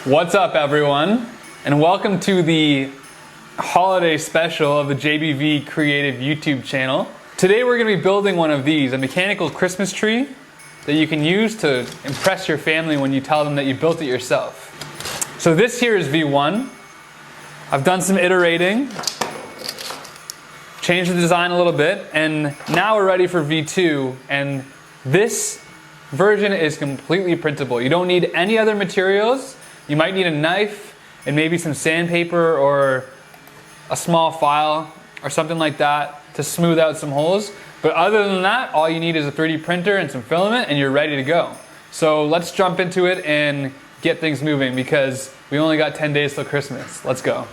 What's up, everyone, and welcome to the holiday special of the JBV Creative YouTube channel. Today we're going to be building one of these, a mechanical Christmas tree that you can use to impress your family when you tell them that you built it yourself. So this here is V1. I've done some iterating, changed the design a little bit, and now we're ready for V2, and this version is completely printable. You don't need any other materials. You might need a knife and maybe some sandpaper or a small file or something like that to smooth out some holes. But other than that, all you need is a 3D printer and some filament and you're ready to go. So let's jump into it and get things moving because we only got 10 days till Christmas. Let's go.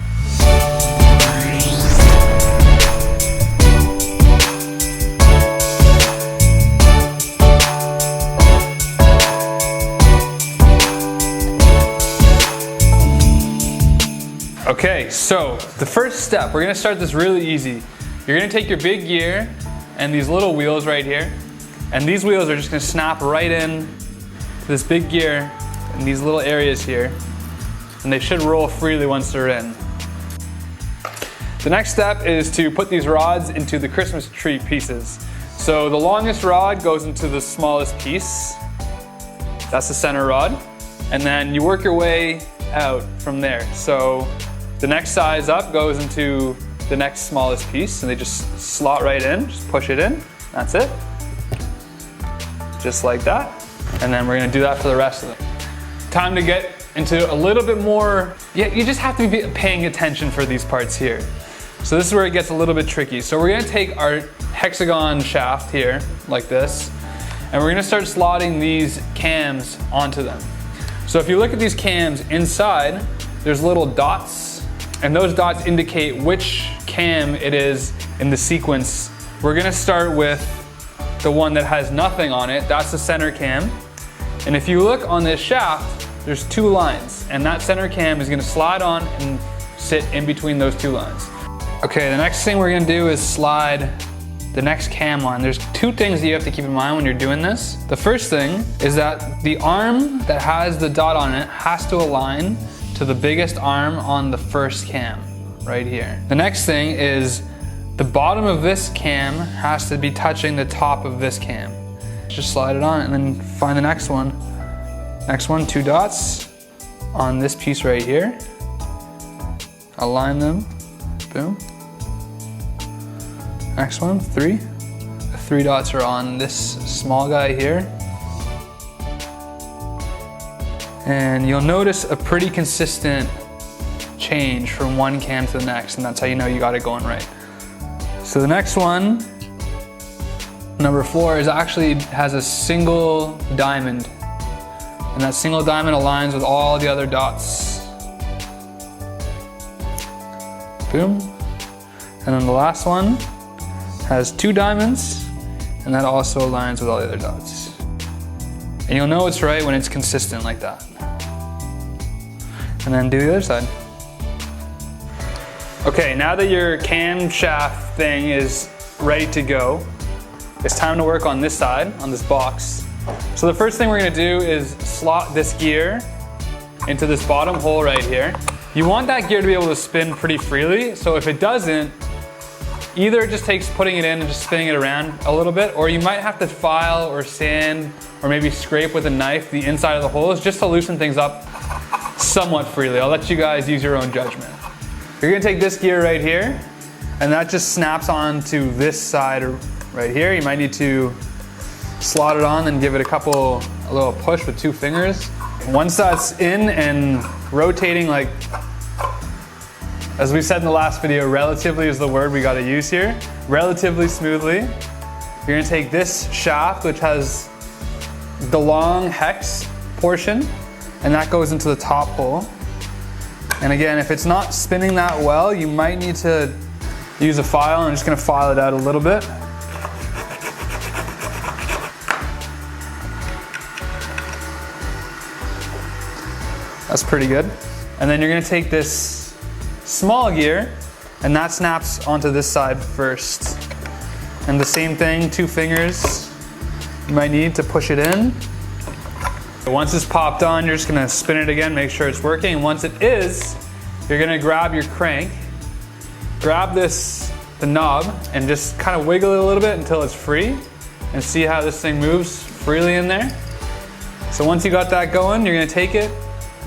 Okay, so the first step, we're gonna start this really easy. You're gonna take your big gear and these little wheels right here, and these wheels are just gonna snap right in to this big gear in these little areas here, and they should roll freely once they're in. The next step is to put these rods into the Christmas tree pieces. So the longest rod goes into the smallest piece. That's the center rod. And then you work your way out from there. So the next size up goes into the next smallest piece and they just slot right in, just push it in, that's it. Just like that. And then we're gonna do that for the rest of them. Time to get into a little bit more, you just have to be paying attention for these parts here. So this is where it gets a little bit tricky. So we're gonna take our hexagon shaft here, like this, and we're gonna start slotting these cams onto them. So if you look at these cams inside, there's little dots, and those dots indicate which cam it is in the sequence. We're gonna start with the one that has nothing on it. That's the center cam. And if you look on this shaft, there's two lines, and that center cam is gonna slide on and sit in between those two lines. Okay, the next thing we're gonna do is slide the next cam line. There's two things that you have to keep in mind when you're doing this. The first thing is that the arm that has the dot on it has to align to the biggest arm on the first cam, right here. The next thing is the bottom of this cam has to be touching the top of this cam. Just slide it on and then find the next one. Next one, two dots on this piece right here. Align them, boom. Next one, three. The three dots are on this small guy here. And you'll notice a pretty consistent change from one cam to the next, and that's how you know you got it going right. So the next one, number 4, is actually has a single diamond. And that single diamond aligns with all the other dots. Boom. And then the last one has 2 diamonds, and that also aligns with all the other dots. And you'll know it's right when it's consistent like that. And then do the other side. Okay, now that your camshaft thing is ready to go, it's time to work on this side, on this box. So the first thing we're gonna do is slot this gear into this bottom hole right here. You want that gear to be able to spin pretty freely, so if it doesn't, either it just takes putting it in and just spinning it around a little bit, or you might have to file or sand or maybe scrape with a knife the inside of the holes just to loosen things up somewhat freely. I'll let you guys use your own judgment. You're gonna take this gear right here, and that just snaps onto this side right here. You might need to slot it on and give it a little push with 2 fingers. Once that's in and rotating, like, as we said in the last video, relatively is the word we gotta use here. Relatively smoothly. You're gonna take this shaft, which has the long hex portion, and that goes into the top hole. And again, if it's not spinning that well, you might need to use a file. I'm just gonna file it out a little bit. That's pretty good. And then you're gonna take this small gear, and that snaps onto this side first. And the same thing, 2 fingers you might need to push it in. Once it's popped on, you're just gonna spin it again, make sure it's working. And once it is, you're gonna grab your crank, grab the knob, and just kind of wiggle it a little bit until it's free, and see how this thing moves freely in there. So once you got that going, you're gonna take it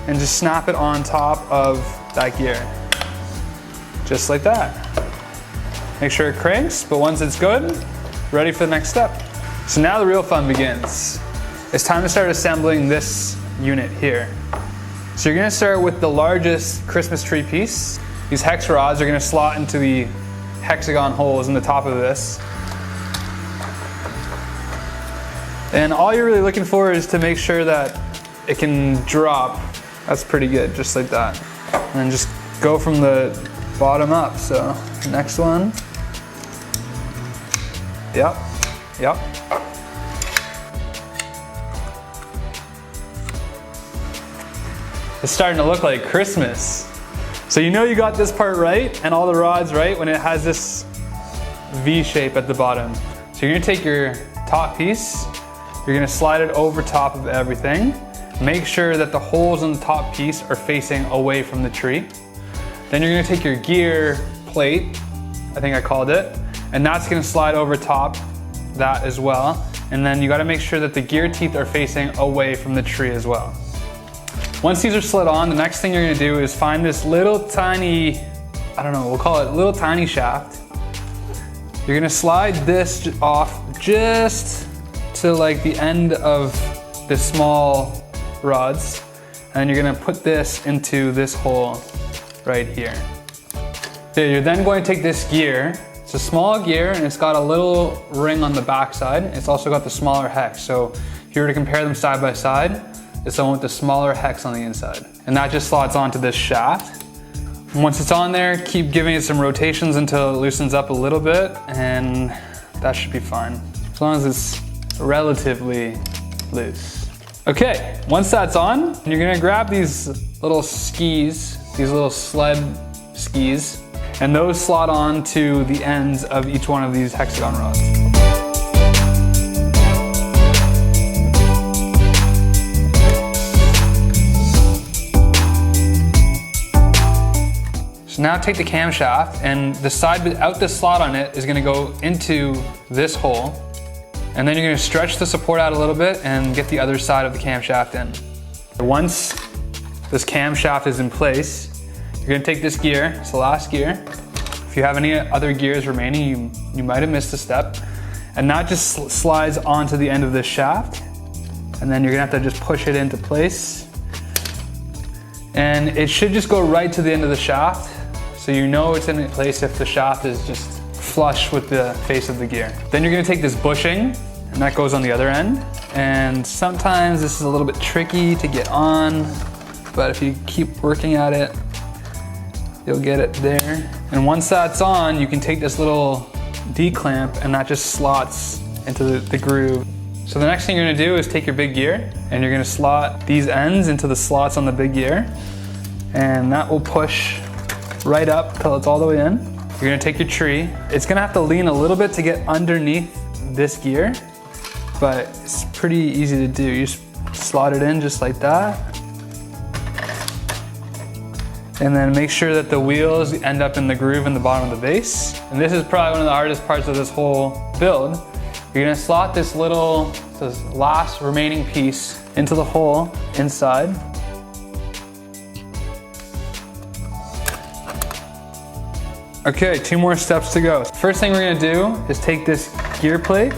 and just snap it on top of that gear. Just like that. Make sure it cranks, but once it's good, ready for the next step. So now the real fun begins. It's time to start assembling this unit here. So you're gonna start with the largest Christmas tree piece. These hex rods are gonna slot into the hexagon holes in the top of this. And all you're really looking for is to make sure that it can drop. That's pretty good, just like that. And then just go from the bottom up. So next one. Yep, yep. It's starting to look like Christmas. So you know you got this part right and all the rods right when it has this V shape at the bottom. So you're gonna take your top piece, you're gonna slide it over top of everything. Make sure that the holes in the top piece are facing away from the tree. Then you're gonna take your gear plate, I think I called it, and that's gonna slide over top that as well. And then you gotta make sure that the gear teeth are facing away from the tree as well. Once these are slid on, the next thing you're gonna do is find this little tiny, I don't know, we'll call it little tiny shaft. You're gonna slide this off just to like the end of the small rods, and you're gonna put this into this hole right here. Okay, you're then going to take this gear. It's a small gear and it's got a little ring on the back side. It's also got the smaller hex. So if you were to compare them side by side, it's the one with the smaller hex on the inside. And that just slots onto this shaft. Once it's on there, keep giving it some rotations until it loosens up a little bit, and that should be fine. As long as it's relatively loose. Okay, once that's on, you're gonna grab these little skis, these little sled skis, and those slot on to the ends of each one of these hexagon rods. So now take the camshaft, and the side without the slot on it is gonna go into this hole. And then you're gonna stretch the support out a little bit and get the other side of the camshaft in. Once this camshaft is in place, you're gonna take this gear, it's the last gear. If you have any other gears remaining, you might have missed a step. And that just slides onto the end of this shaft. And then you're gonna have to just push it into place. And it should just go right to the end of the shaft. So you know it's in place if the shaft is just flush with the face of the gear. Then you're gonna take this bushing, and that goes on the other end. And sometimes this is a little bit tricky to get on, but if you keep working at it, you'll get it there. And once that's on, you can take this little D-clamp and that just slots into the groove. So the next thing you're gonna do is take your big gear and you're gonna slot these ends into the slots on the big gear, and that will push right up till it's all the way in. You're gonna take your tree. It's gonna have to lean a little bit to get underneath this gear, but it's pretty easy to do. You just slot it in just like that. And then make sure that the wheels end up in the groove in the bottom of the base. And this is probably one of the hardest parts of this whole build. You're gonna slot this last remaining piece into the hole inside. Okay, 2 more steps to go. First thing we're gonna do is take this gear plate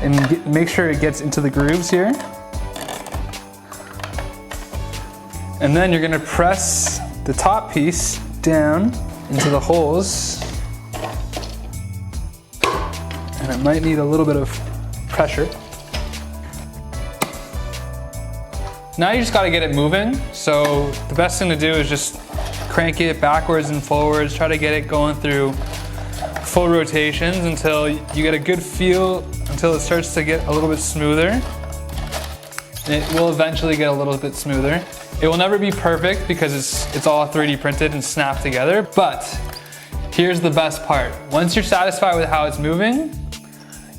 and make sure it gets into the grooves here. And then you're gonna press the top piece down into the holes. And it might need a little bit of pressure. Now you just gotta get it moving. So the best thing to do is just crank it backwards and forwards, try to get it going through full rotations until you get a good feel, until it starts to get a little bit smoother. And it will eventually get a little bit smoother. It will never be perfect because it's all 3D printed and snapped together, but here's the best part. Once you're satisfied with how it's moving,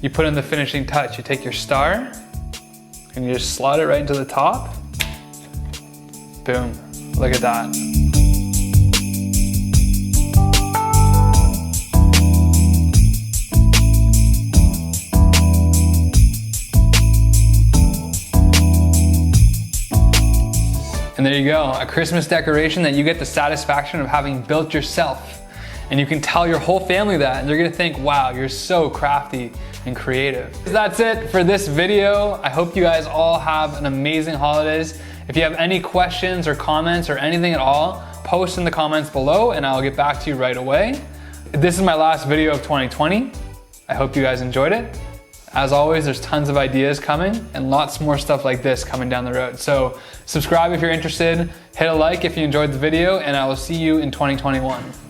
you put in the finishing touch. You take your star And you just slide it right into the top. Boom, look at that. And there you go, a Christmas decoration that you get the satisfaction of having built yourself. And you can tell your whole family that, and they're gonna think, wow, you're so crafty and creative. That's it for this video. I hope you guys all have an amazing holidays. If you have any questions or comments or anything at all, post in the comments below and I'll get back to you right away. This is my last video of 2020. I hope you guys enjoyed it. As always, there's tons of ideas coming and lots more stuff like this coming down the road. So subscribe if you're interested, hit a like if you enjoyed the video, and I will see you in 2021.